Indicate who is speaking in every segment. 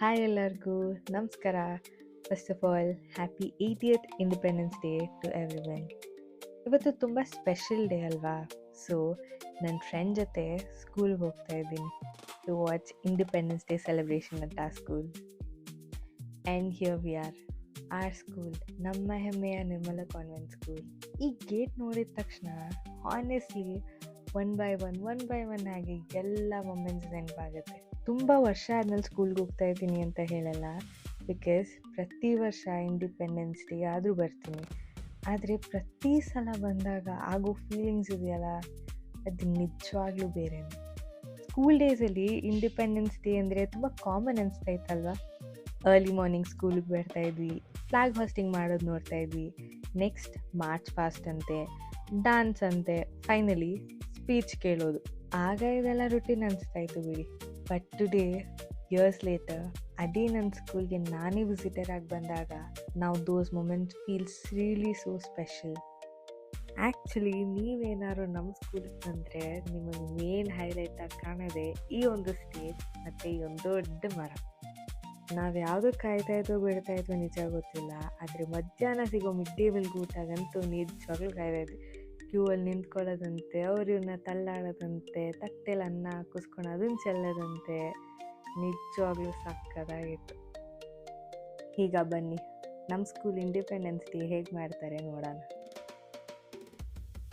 Speaker 1: Hi ಎಲ್ಲರಿಗೂ ನಮಸ್ಕಾರ. First of all happy 80th independence day to everyone. ಇವತ್ತು ತುಂಬ ಸ್ಪೆಷಲ್ ಡೇ ಅಲ್ವಾ? ಸೊ ನನ್ನ ಫ್ರೆಂಡ್ ಜೊತೆ ಸ್ಕೂಲ್ಗೆ ಹೋಗ್ತಾ ಇದ್ದೀನಿ to watch independence day celebration at our school. And here we are school, ನಮ್ಮ ಹೆಮ್ಮೆಯ ನಿರ್ಮಲ ಕಾನ್ವೆಂಟ್ ಸ್ಕೂಲ್. ಈ ಗೇಟ್ ನೋಡಿದ ತಕ್ಷಣ ಹಾನೆಸ್ಟ್ಲಿ ಒನ್ ಬೈ ಒನ್ ಆಗಿ ಎಲ್ಲ ಮೊಮೆಂಟ್ಸ್ ನೆನಪಾಗುತ್ತೆ. ತುಂಬ ವರ್ಷ ಆದ್ಮೇಲೆ ಸ್ಕೂಲ್ಗೆ ಹೋಗ್ತಾ ಇದ್ದೀನಿ ಅಂತ ಹೇಳಲ್ಲ, ಬಿಕಾಸ್ ಪ್ರತಿ ವರ್ಷ ಇಂಡಿಪೆಂಡೆನ್ಸ್ ಡೇ ಆದರೂ ಬರ್ತೀನಿ. ಆದರೆ ಪ್ರತಿ ಸಲ ಬಂದಾಗ ಆಗೋ ಫೀಲಿಂಗ್ಸ್ ಇದೆಯಲ್ಲ, ಅದು ನಿಜವಾಗ್ಲೂ ಬೇರೆ. ಸ್ಕೂಲ್ ಡೇಸಲ್ಲಿ ಇಂಡಿಪೆಂಡೆನ್ಸ್ ಡೇ ಅಂದರೆ ತುಂಬ ಕಾಮನ್ ಅನಿಸ್ತಾ ಇತ್ತಲ್ವ. ಅರ್ಲಿ ಮಾರ್ನಿಂಗ್ ಸ್ಕೂಲಿಗೆ ಬರ್ತಾ ಇದ್ವಿ, ಫ್ಲಾಗ್ ಹಾಸ್ಟಿಂಗ್ ಮಾಡೋದು ನೋಡ್ತಾ ಇದ್ವಿ, ನೆಕ್ಸ್ಟ್ ಮಾರ್ಚ್ ಪಾಸ್ಟ್ ಅಂತೆ, ಡಾನ್ಸ್ ಅಂತೆ, ಫೈನಲಿ ಸ್ಪೀಚ್ ಕೇಳೋದು. ಆಗ ಇದೆಲ್ಲ ರುಟೀನ್ ಅನಿಸ್ತಾ ಇತ್ತು ಬಿಡಿ. ಬಟ್ ಟುಡೇ ಇಯರ್ಸ್ ಲೇಟರ್ ಅದೇ ನನ್ನ ಸ್ಕೂಲ್ಗೆ ನಾನೇ ವಿಸಿಟರ್ ಆಗಿ ಬಂದಾಗ ನಾವು those moments feels really so special. Actually ನೀವೇನಾದ್ರು ನಮ್ಮ ಸ್ಕೂಲಿಗೆ ಬಂದರೆ ನಿಮಗೆ ಮೇನ್ ಹೈಲೈಟಾಗಿ ಕಾಣೋದೆ ಈ ಒಂದು ಸ್ಟೇಜ್ ಮತ್ತು ಈ ಒಂದು ದೊಡ್ಡ ಮರ. ನಾವು ಯಾವುದೋ ಕಾಯ್ತಾ ಇದ್ದೋ ಬಿಡ್ತಾ ಇದ್ವೋ ನಿಜ ಗೊತ್ತಿಲ್ಲ, ಆದರೆ ಮಧ್ಯಾಹ್ನ ಸಿಗೋ ಮಿಡ್ ಡೇ ಮೀಲ್ ಊಟಗಂತೂ ನಿಜವಾಗ್ಲೂ ಕಾಯ್ತಾ ಇದ್ವಿ. ಕ್ಯೂ ಅಲ್ಲಿ ನಿಂತ್ಕೊಳ್ಳೋದಂತೆ, ಅವ್ರು ಇವ್ರನ್ನ ತಳ್ಳಾಡೋದಂತೆ, ತಟ್ಟೆಲಿ ಅನ್ನ ಹಾಕಿಸ್ಕೊಂಡು ಅದನ್ನು ಚೆಲ್ಲೋದಂತೆ, ನಿಜವಾಗ್ಲೂ ಸಕ್ಕತ್ತಾಗಿತ್ತು. ಈಗ ಬನ್ನಿ ನಮ್ಮ ಸ್ಕೂಲ್ ಇಂಡಿಪೆಂಡೆನ್ಸ್ ಡೇ ಹೇಗೆ ಮಾಡ್ತಾರೆ ನೋಡೋಣ.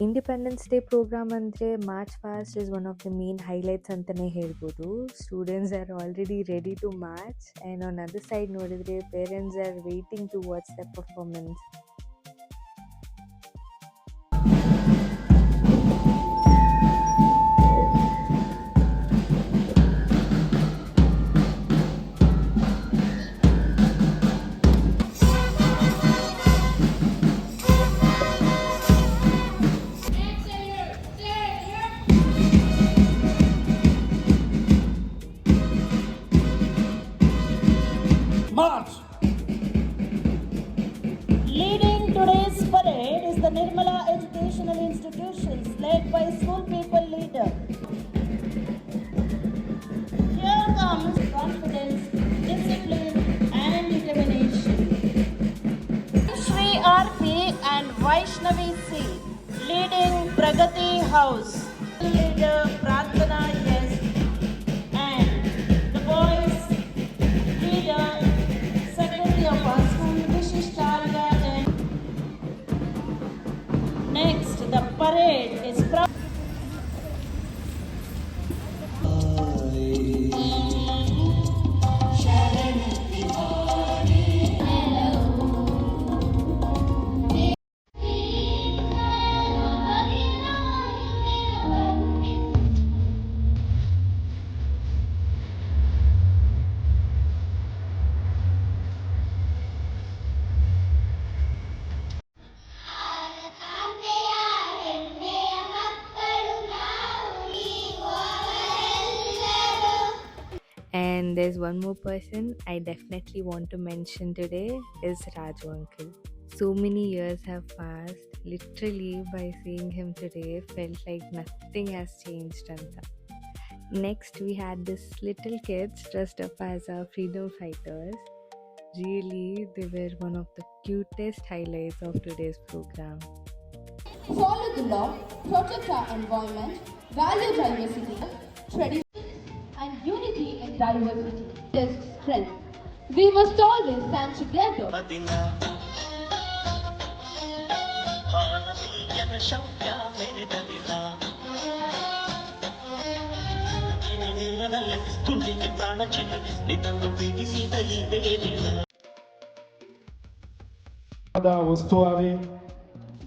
Speaker 1: ಇಂಡಿಪೆಂಡೆನ್ಸ್ ಡೇ ಪ್ರೋಗ್ರಾಮ್ ಅಂದರೆ march past is one of the main highlights ಅಂತಲೇ ಹೇಳ್ಬೋದು. Students are already ready to march and on other side ನೋಡಿದರೆ parents are waiting to watch the performance.
Speaker 2: March. Leading today's parade is the Nirmala Educational Institutions led by school people leader. Here comes confidence, discipline and determination. Shri RP and Vaishnavi C leading Pragati House. Leader Pradhana S and the boys leader secretary of our school Vishishtarya. And next the parade is
Speaker 1: And there's one more person I definitely want to mention today is Raju uncle. So many years have passed. Literally by seeing him today felt like nothing has changed. Next we had this little kids dressed up as our freedom fighters. Really, they were one of the cutest highlights of today's program.
Speaker 3: Follow the law, protect our environment, value diversity, tradition and unity in diversity is strength. We must always stand together.
Speaker 4: ಉಸ್ತುವಾರಿ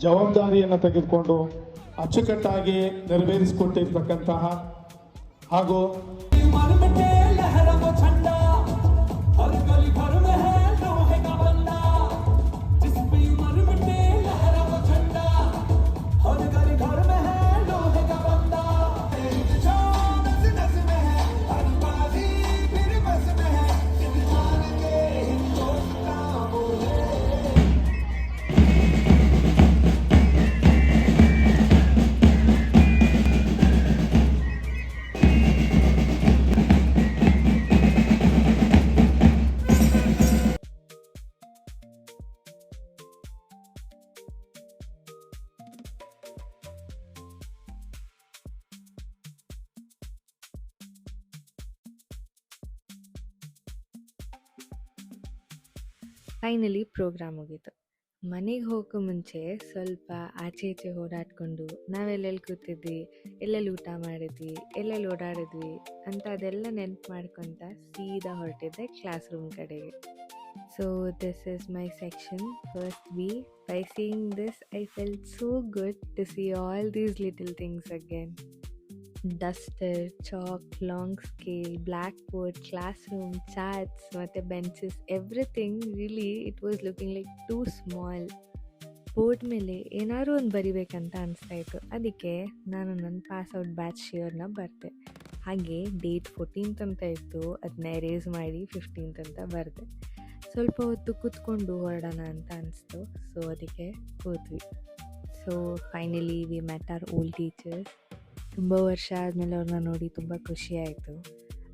Speaker 4: ಜವಾಬ್ದಾರಿಯನ್ನು ತೆಗೆದುಕೊಂಡು ಅಚ್ಚುಕಟ್ಟಾಗಿ ನೆರವೇರಿಸಿಕೊಟ್ಟಿರ್ತಕ್ಕಂತಹ ಹಾಗೂ
Speaker 1: finally program ಮುಗೀತು. ಮನೆಗೆ ಹೋಗೋ ಮುಂಚೆ ಸ್ವಲ್ಪ ಆಚೆ ಈಚೆ ಓಡಾಡ್ಕೊಂಡು ನಾವೆಲ್ಲೆಲ್ಲಿ ಕೂತಿದ್ವಿ, ಎಲ್ಲೆಲ್ಲಿ ಊಟ ಮಾಡಿದ್ವಿ, ಎಲ್ಲೆಲ್ಲಿ ಓಡಾಡಿದ್ವಿ ಅಂತ ಅದೆಲ್ಲ ನೆನ್ಪು ಮಾಡ್ಕೊತ ಸೀದಾ ಹೊರಟಿದ್ದೆ ಕ್ಲಾಸ್ ರೂಮ್ ಕಡೆಗೆ. So this is my section, first B. By seeing this, I felt so good to see all these little things again. Duster, chalk, long scale, blackboard, classroom, charts, ಮತ್ತೆ benches, everything really it was looking like too small. Board ಮೇಲೆ ಏನಾದ್ರು ಒಂದು ಬರಿಬೇಕಂತ ಅನಿಸ್ತಾ ಇತ್ತು. ಅದಕ್ಕೆ ನಾನು ನನ್ನ pass out batch ಶಿಯರ್ನ ಬರೆದೆ. ಹಾಗೆ ಡೇಟ್ 14th ಅಂತ ಇತ್ತು, ಅದನ್ನ ಎರೇಸ್ ಮಾಡಿ 15th ಅಂತ ಬರೆದೆ. ಸ್ವಲ್ಪ ಹೊತ್ತು ಕೂತ್ಕೊಂಡು ಹೊರಡೋಣ ಅಂತ ಅನಿಸ್ತು, ಸೊ ಅದಕ್ಕೆ ಕೂತ್ವಿ. So finally we met our old teachers. ತುಂಬ ವರ್ಷ ಆದಮೇಲೆ ಅವ್ರನ್ನ ನೋಡಿ ತುಂಬ ಖುಷಿ ಆಯಿತು.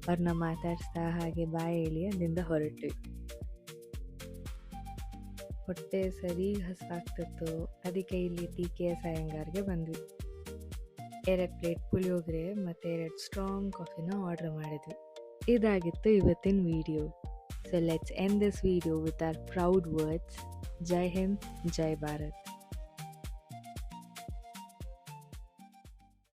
Speaker 1: ಅವ್ರನ್ನ ಮಾತಾಡಿಸ್ತಾ ಹಾಗೆ ಬಾಯ್ ಹೇಳಿ ಅಲ್ಲಿಂದ ಹೊರಟ್ವಿ. ಹೊಟ್ಟೆ ಸರಿ ಹಸಿವಾಗ್ತಿತ್ತು, ಅದಕ್ಕೆ ಇಲ್ಲಿ TKS ಅಯ್ಯಂಗಾರ್ಗೆ ಬಂದ್ವಿ. 2 ಪ್ಲೇಟ್ ಪುಳಿಯೋಗರೆ ಮತ್ತು 2 ಸ್ಟ್ರಾಂಗ್ ಕಾಫಿನ ಆರ್ಡರ್ ಮಾಡಿದ್ವಿ. ಇದಾಗಿತ್ತು ಇವತ್ತಿನ video. So let's end this video with our proud words. Jai Hind, Jai Bharat.